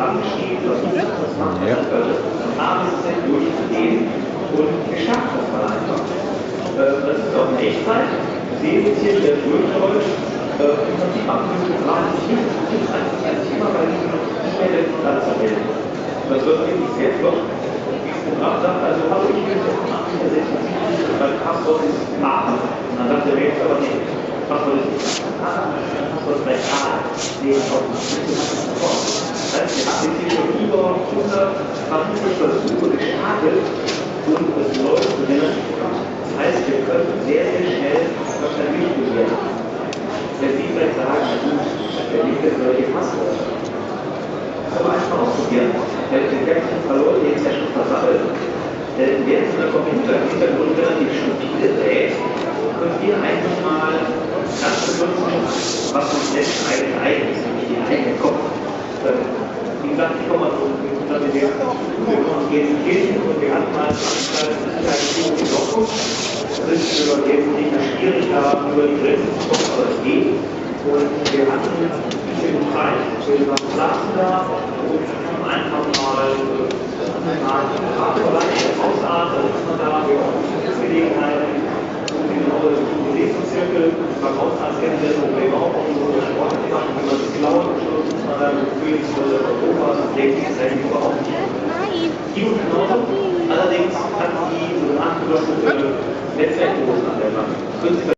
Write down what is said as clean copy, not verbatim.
angeschrieben, was das macht, haben es denn durchzugehen und geschafft das mal einfach. Das ist auch in Echtzeit. Sie sehen jetzt hier, wie der durchläuft. Im Prinzip machen wir so gerade nicht ein Thema, weil ich noch E-Mail anzumelden. Das wird wirklich sehr flott. Wie es Programm sagt, also hallo, ich will das machen, mein Passwort ist A. Und dann sagt er mir jetzt aber nicht, Passwort ist A, Passwort ist bei A. Nee, auch nicht. Das heißt, wir haben jetzt hier schon über 120 Versuche gestartet und es läuft relativ flott. Das heißt, wir können sehr, sehr schnell das dann durchprobieren. Wenn Sie vielleicht sagen, wenn ich jetzt solche Passwörter, das aber einfach ausprobieren, wenn Sie ganzen Verloren jetzt ja schon versammelt, während so ein Computer im Hintergrund relativ stupide dreht, können wir einfach mal das benutzen, was uns Menschen eigentlich eigen ist, nämlich den eigenen Kopf. Wie gesagt, ich komme mal so mit dem Studium von Gelsenkirchen und wir hatten mal Sicherheitstheorie in Dortmund. Das ist über Gelsenkirchen schwierig, da über die Grenzen zu kommen, aber es geht. Und wir hatten den Bereich, wir saßen da und haben einfach mal Bereich des Hausarzt, da ist man da, wir haben Gelegenheiten, genau die Lesungszirkel, beim Hausarzt kennen wir das Problem auch, und so Sport machen, wenn man sich klaut, und schon muss man dann mit Königswelle Europas und denkt sich das eigentlich überhaupt nicht. Die und genauso, allerdings hat die so nachgeschlossene Netzwerkdosen an der Wand.